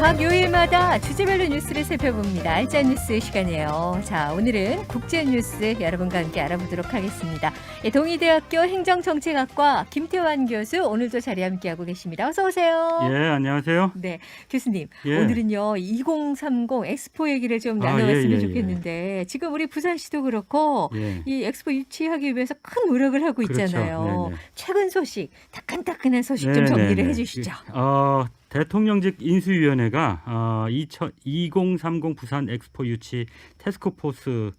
각 요일마다 주제별로 뉴스를 살펴봅니다. 알짜 뉴스 시간이에요. 자, 오늘은 국제뉴스 여러분과 함께 알아보도록 하겠습니다. 동의대학교 행정정책학과 김태환 교수 오늘도 자리에 함께하고 계십니다. 어서 오세요. 예, 안녕하세요. 네, 교수님. 예. 오늘은요 2030 엑스포 얘기를 좀 나눠봤으면 좋겠는데 지금 우리 부산시도 그렇고 예. 이 엑스포 유치하기 위해서 큰 노력을 하고 그렇죠. 있잖아요. 네네. 최근 소식, 따끈따끈한 소식 좀 정리를 해주시죠. 대통령직 인수위원회가 2030 부산 엑스포 유치 태스크포스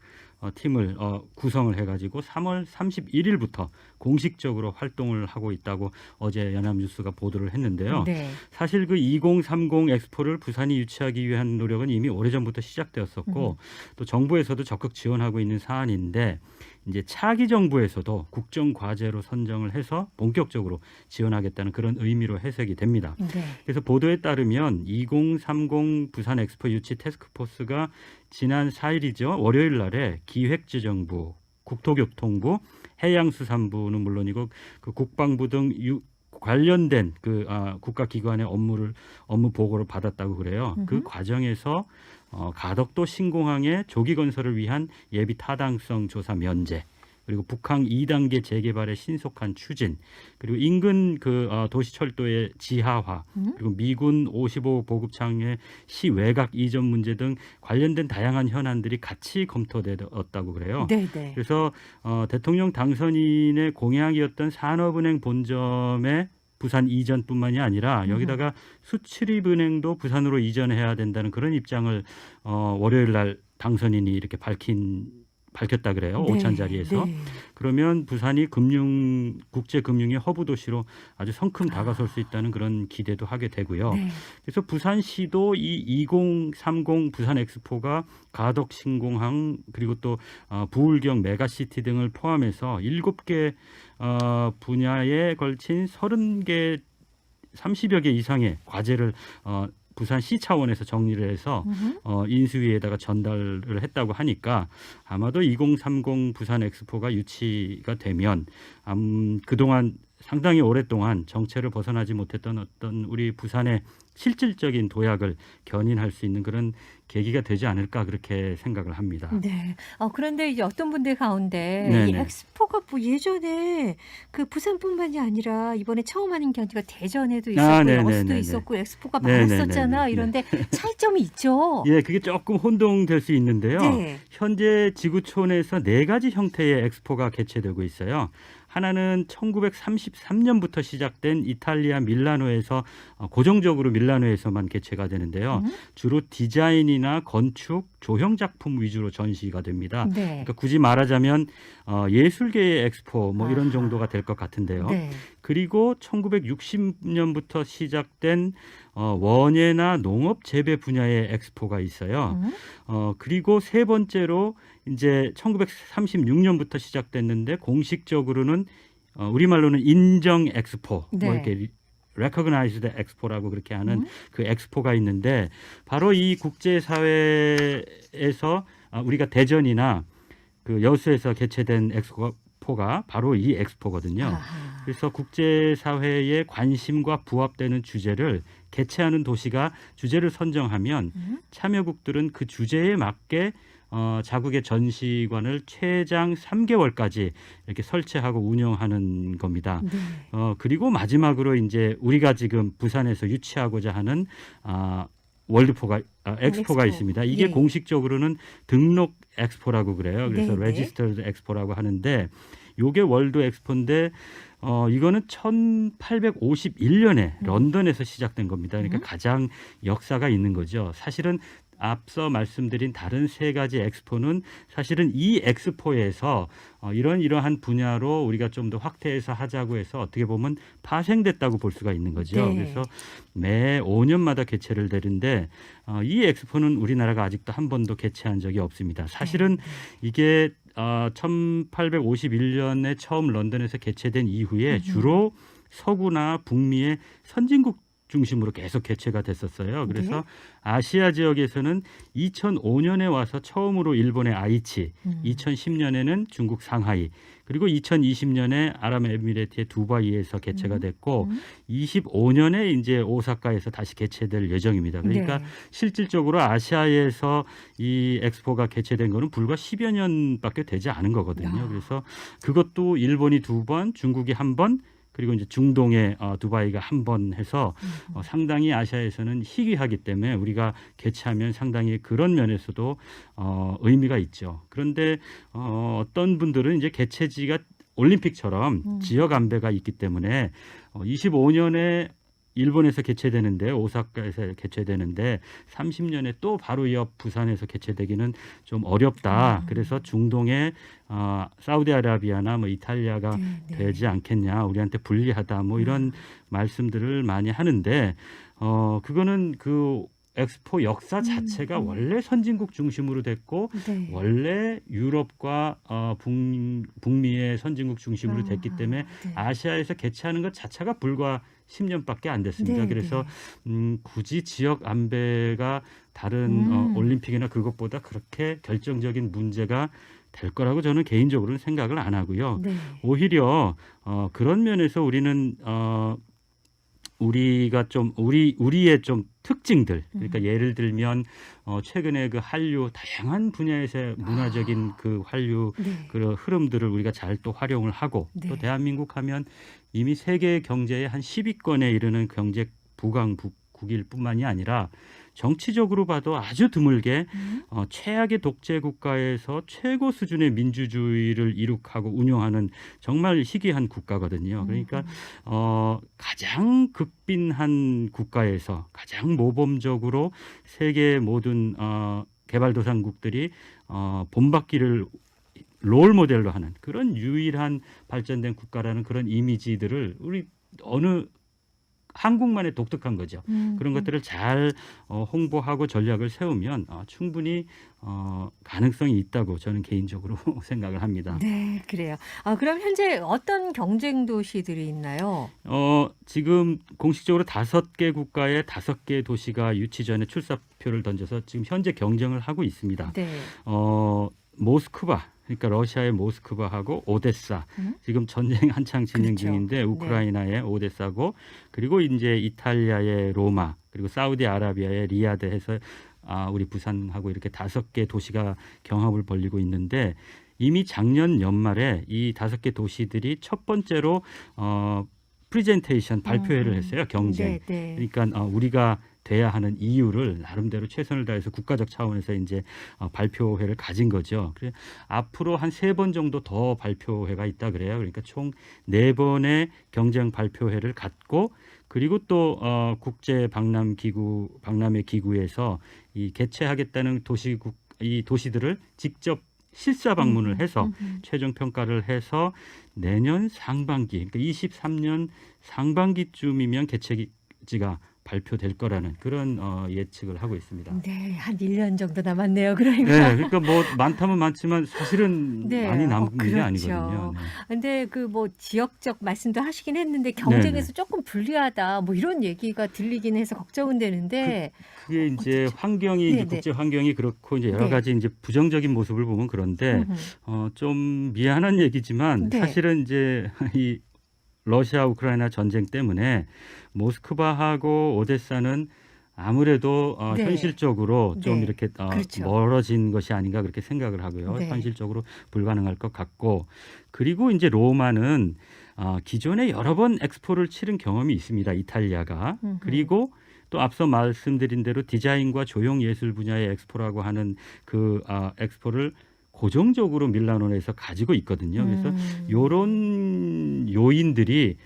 팀을 구성을 해가지고 3월 31일부터 공식적으로 활동을 하고 있다고 어제 연합뉴스가 보도를 했는데요. 네. 사실 그 2030 엑스포를 부산이 유치하기 위한 노력은 이미 오래전부터 시작되었었고 또 정부에서도 적극 지원하고 있는 사안인데 이제 차기 정부에서도 국정 과제로 선정을 해서 본격적으로 지원하겠다는 그런 의미로 해석이 됩니다. 네. 그래서 보도에 따르면 2030 부산 엑스포 유치 태스크포스가 지난 4일이죠. 월요일 날에 기획재정부, 국토교통부, 해양수산부는 물론이고 그 국방부 등 관련된 그 국가기관의 업무 보고를 받았다고 그래요. 그 과정에서 가덕도 신공항의 조기 건설을 위한 예비 타당성 조사 면제, 그리고 북항 2단계 재개발의 신속한 추진, 그리고 인근 그 도시철도의 지하화, 그리고 미군 55 보급창의 시외곽 이전 문제 등 관련된 다양한 현안들이 같이 검토되었다고 그래요. 네네. 그래서 대통령 당선인의 공약이었던 산업은행 본점의 부산 이전뿐만이 아니라 여기다가 수출입은행도 부산으로 이전해야 된다는 그런 입장을 월요일 날 당선인이 이렇게 밝혔다 그래요. 네, 오찬 자리에서. 네. 그러면 부산이 국제금융의 허브 도시로 아주 성큼 다가설 수 있다는 그런 기대도 하게 되고요. 네. 그래서 부산시도 이 2030 부산 엑스포가 가덕 신공항 그리고 또 부울경 메가시티 등을 포함해서 7개 분야에 걸친 30개 30여 개 이상의 과제를 부산시 차원에서 정리를 해서 인수위에다가 전달을 했다고 하니까 아마도 2030 부산 엑스포가 유치가 되면 그동안 상당히 오랫동안 정체를 벗어나지 못했던 어떤 우리 부산의 실질적인 도약을 견인할 수 있는 그런 계기가 되지 않을까 그렇게 생각을 합니다. 네. 그런데 이제 어떤 분들 가운데 네네. 이 엑스포가 뭐 예전에 그 부산뿐만이 아니라 이번에 처음 하는 게 아니라 대전에도 있었고 여수도 네네네네. 있었고 엑스포가 네네네네. 많았었잖아. 이런데 차이점이 있죠. 예, 그게 조금 혼동될 수 있는데요. 네. 현재 지구촌에서 4가지 형태의 엑스포가 개최되고 있어요. 하나는 1933년부터 시작된 이탈리아 밀라노에서 고정적으로 밀라노에서만 개최가 되는데요. 주로 디자인이나 건축, 조형 작품 위주로 전시가 됩니다. 네. 그러니까 굳이 말하자면 예술계의 엑스포 뭐 이런 정도가 될 것 같은데요. 네. 그리고 1960년부터 시작된 원예나 농업 재배 분야의 엑스포가 있어요. 그리고 세 번째로 이제 1936년부터 시작됐는데 공식적으로는 우리말로는 인정 엑스포, 네. 뭐 이렇게 recognized 엑스포라고 그렇게 하는 그 엑스포가 있는데 바로 이 국제사회에서 우리가 대전이나 그 여수에서 개최된 엑스포가 바로 이 엑스포거든요. 아하. 그래서 국제사회의 관심과 부합되는 주제를 개최하는 도시가 주제를 선정하면 참여국들은 그 주제에 맞게 자국의 전시관을 최장 3개월까지 이렇게 설치하고 운영하는 겁니다. 네. 그리고 마지막으로 이제 우리가 지금 부산에서 유치하고자 하는 월드포가 엑스포가 엑스포. 있습니다. 이게 예. 공식적으로는 등록 엑스포라고 그래요. 그래서 네네. 레지스터드 엑스포라고 하는데 요게 월드 엑스포인데 이거는 1851년에 런던에서 시작된 겁니다. 그러니까 가장 역사가 있는 거죠. 사실은 앞서 말씀드린 다른 3가지 엑스포는 사실은 이 엑스포에서 이러한 분야로 우리가 좀 더 확대해서 하자고 해서 어떻게 보면 파생됐다고 볼 수가 있는 거죠. 네. 그래서 매 5년마다 개최를 되는데 이 엑스포는 우리나라가 아직도 한 번도 개최한 적이 없습니다. 사실은 이게 1851년에 처음 런던에서 개최된 이후에 주로 서구나 북미의 선진국 중심으로 계속 개최가 됐었어요. 그래서 네. 아시아 지역에서는 2005년에 와서 처음으로 일본의 아이치, 2010년에는 중국 상하이, 그리고 2020년에 아랍에미레이트의 두바이에서 개최가 됐고 25년에 이제 오사카에서 다시 개최될 예정입니다. 그러니까 네. 실질적으로 아시아에서 이 엑스포가 개최된 거는 불과 10여 년밖에 되지 않은 거거든요. 아. 그래서 그것도 일본이 2번, 중국이 1번, 그리고 이제 중동의 두바이가 1번 해서 상당히 아시아에서는 희귀하기 때문에 우리가 개최하면 상당히 그런 면에서도 의미가 있죠. 그런데 어떤 분들은 이제 개최지가 올림픽처럼 지역 안배가 있기 때문에 25년에 일본에서 개최되는데 오사카에서 개최되는데 30년에 또 바로 옆 부산에서 개최되기는 좀 어렵다. 그래서 중동의 사우디아라비아나 뭐 이탈리아가 네, 네. 되지 않겠냐, 우리한테 불리하다, 뭐 이런 말씀들을 많이 하는데 그거는 그 엑스포 역사 자체가 원래 선진국 중심으로 됐고 네. 원래 유럽과 북미의 선진국 중심으로 됐기 때문에 네. 아시아에서 개최하는 것 자체가 불과 10년밖에 안 됐습니다. 네, 그래서 굳이 지역 안배가 다른 올림픽이나 그것보다 그렇게 결정적인 문제가 될 거라고 저는 개인적으로는 생각을 안 하고요. 네. 오히려 그런 면에서 우리는 우리가 좀 우리의 좀 특징들, 그러니까 예를 들면 최근에 그 한류 다양한 분야에서의 문화적인 그 한류 네. 그 흐름들을 우리가 잘 또 활용을 하고 네. 또 대한민국 하면 이미 세계 경제의 한 10위권에 이르는 경제 부강국일 뿐만이 아니라 정치적으로 봐도 아주 드물게 최악의 독재 국가에서 최고 수준의 민주주의를 이룩하고 운영하는 정말 희귀한 국가거든요. 그러니까 가장 극빈한 국가에서 가장 모범적으로 세계 모든 개발도상국들이 본받기를 롤 모델로 하는 그런 유일한 발전된 국가라는 그런 이미지들을 우리 어느 한국만의 독특한 거죠. 그런 것들을 잘 홍보하고 전략을 세우면 충분히 가능성이 있다고 저는 개인적으로 생각을 합니다. 네, 그래요. 그럼 현재 어떤 경쟁 도시들이 있나요? 지금 공식적으로 5개 국가의 5개 도시가 유치 전에 출사표를 던져서 지금 현재 경쟁을 하고 있습니다. 네. 모스크바, 그러니까 러시아의 모스크바하고 오데사, 지금 전쟁 한창 진행 그렇죠. 중인데 우크라이나의 오데사고, 그리고 이제 이탈리아의 로마, 그리고 사우디아라비아의 리야드 해서 우리 부산하고 이렇게 5개 도시가 경합을 벌이고 있는데, 이미 작년 연말에 이 5개 도시들이 첫 번째로 프리젠테이션 발표회를 했어요. 경쟁. 네, 네. 그러니까 우리가 돼야 하는 이유를 나름대로 최선을 다해서 국가적 차원에서 이제 발표회를 가진 거죠. 그래서 앞으로 한 3번 정도 더 발표회가 있다 그래요. 그러니까 총 4번의 경쟁 발표회를 갖고, 그리고 또 국제 박람회 기구에서 이 개최하겠다는 이 도시들을 직접 실사 방문을 해서 최종 평가를 해서 내년 상반기, 그러니까 23년 상반기쯤이면 개최지가 발표될 거라는 그런 예측을 하고 있습니다. 네, 한 1년 정도 남았네요. 그러니까. 네, 그러니까 뭐 많다면 많지만 사실은 네, 많이 남은 게 그렇죠. 아니거든요. 네. 근데 그 뭐 지역적 말씀도 하시긴 했는데 경쟁에서 네네. 조금 불리하다 뭐 이런 얘기가 들리긴 해서 걱정은 되는데 그게 이제 어떻게- 환경이 이제 네네. 국제 환경이 그렇고 이제 여러 네. 가지 이제 부정적인 모습을 보면 그런데 좀 미안한 얘기지만 네. 사실은 이제 이 러시아 우크라이나 전쟁 때문에 모스크바하고 오데사는 아무래도 네. 현실적으로 좀 네. 이렇게 그렇죠. 멀어진 것이 아닌가 그렇게 생각을 하고요. 네. 현실적으로 불가능할 것 같고, 그리고 이제 로마는 기존에 여러 번 엑스포를 치른 경험이 있습니다. 이탈리아가. 그리고 또 앞서 말씀드린 대로 디자인과 조형 예술 분야의 엑스포라고 하는 그 엑스포를 고정적으로 밀라노에서 가지고 있거든요. 그래서 요런 요인들이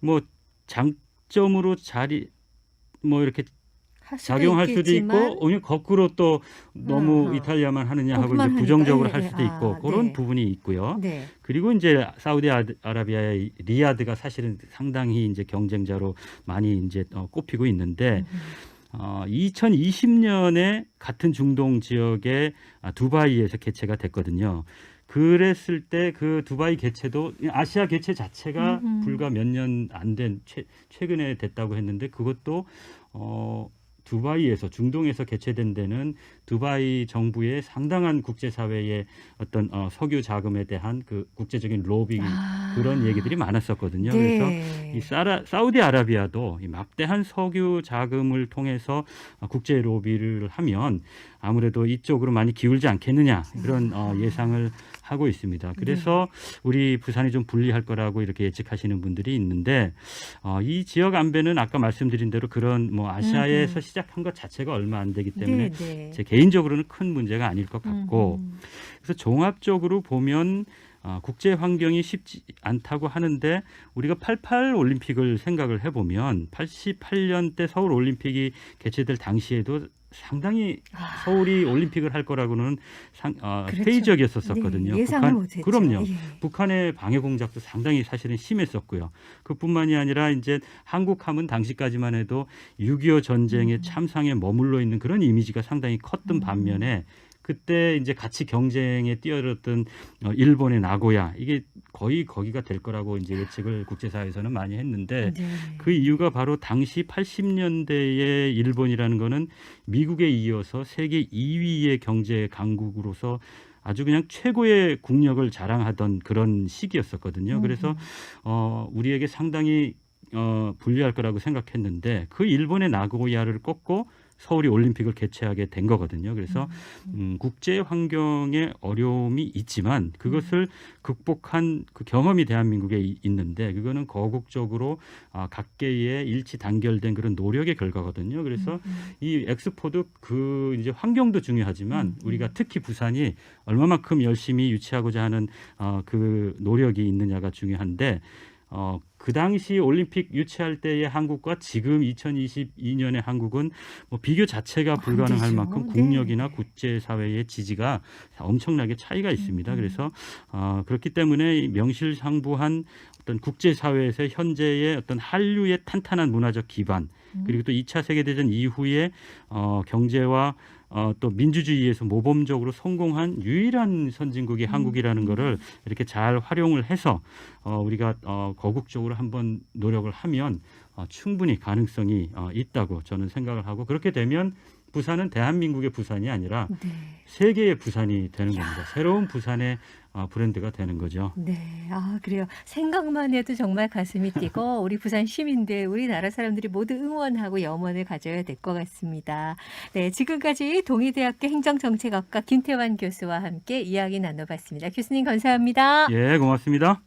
뭐 장점으로 뭐 이렇게 할 수도 작용할 수도 있겠지만 있고, 오히려 거꾸로 또 너무 아하. 이탈리아만 하느냐 하고 그것만 이제 부정적으로 하니까. 할 예, 수도 예. 있고 그런 네. 부분이 있고요. 네. 그리고 이제 사우디아라비아의 리야드가 사실은 상당히 이제 경쟁자로 많이 이제 꼽히고 있는데 2020년에 같은 중동 지역의 두바이에서 개최가 됐거든요. 그랬을 때 그 두바이 개최도 아시아 개최 자체가 불과 몇 년 안 된 최근에 됐다고 했는데 그것도 두바이에서 중동에서 개최된 데는 두바이 정부의 상당한 국제사회의 어떤 석유 자금에 대한 그 국제적인 로빙 그런 얘기들이 많았었거든요. 네. 그래서 이 사우디아라비아도 이 막대한 석유 자금을 통해서 국제 로비를 하면 아무래도 이쪽으로 많이 기울지 않겠느냐 이런 예상을 하고 있습니다. 그래서 우리 부산이 좀 불리할 거라고 이렇게 예측하시는 분들이 있는데 이 지역 안배는 아까 말씀드린 대로 그런 뭐 아시아에서 시작한 것 자체가 얼마 안 되기 때문에 제 개인적으로는 큰 문제가 아닐 것 같고 그래서 종합적으로 보면 국제 환경이 쉽지 않다고 하는데 우리가 88 올림픽을 생각을 해보면 88년 때 서울 올림픽이 개최될 당시에도 상당히 서울이 올림픽을 할 거라고는 그렇죠. 회의적이었었거든요. 네, 예상을 못했죠. 그럼요. 예. 북한의 방해 공작도 상당히 사실은 심했었고요. 그뿐만이 아니라 이제 한국하면 당시까지만 해도 6.25 전쟁의 참상에 머물러 있는 그런 이미지가 상당히 컸던 반면에 그때 이제 같이 경쟁에 뛰어들었던 일본의 나고야 이게 거의 거기가 될 거라고 이제 예측을 국제사회에서는 많이 했는데 그 이유가 바로 당시 80년대의 일본이라는 거는 미국에 이어서 세계 2위의 경제 강국으로서 아주 그냥 최고의 국력을 자랑하던 그런 시기였었거든요. 그래서 우리에게 상당히 불리할 거라고 생각했는데 그 일본의 나고야를 꺾고 서울이 올림픽을 개최하게 된 거거든요. 그래서 국제 환경에 어려움이 있지만 그것을 극복한 그 경험이 대한민국에 있는데 그거는 거국적으로 각계의 일치 단결된 그런 노력의 결과거든요. 그래서 이 엑스포도 그 이제 환경도 중요하지만 우리가 특히 부산이 얼마만큼 열심히 유치하고자 하는 그 노력이 있느냐가 중요한데 그 당시 올림픽 유치할 때의 한국과 지금 2022년의 한국은 뭐 비교 자체가 불가능할 만큼 국력이나 국제사회의 지지가 엄청나게 차이가 있습니다. 그래서 그렇기 때문에 명실상부한 어떤 국제사회에서 현재의 어떤 한류의 탄탄한 문화적 기반 그리고 또 2차 세계대전 이후에 경제와 또 민주주의에서 모범적으로 성공한 유일한 선진국이 한국이라는 거를 이렇게 잘 활용을 해서 우리가 거국적으로 한번 노력을 하면 충분히 가능성이 있다고 저는 생각을 하고 그렇게 되면 부산은 대한민국의 부산이 아니라 세계의 부산이 되는 겁니다. 새로운 부산의 브랜드가 되는 거죠. 네. 그래요. 생각만 해도 정말 가슴이 뛰고 우리 부산 시민들, 우리나라 사람들이 모두 응원하고 염원을 가져야 될 것 같습니다. 네, 지금까지 동의대학교 행정정책학과 김태환 교수와 함께 이야기 나눠봤습니다. 교수님 감사합니다. 예, 고맙습니다.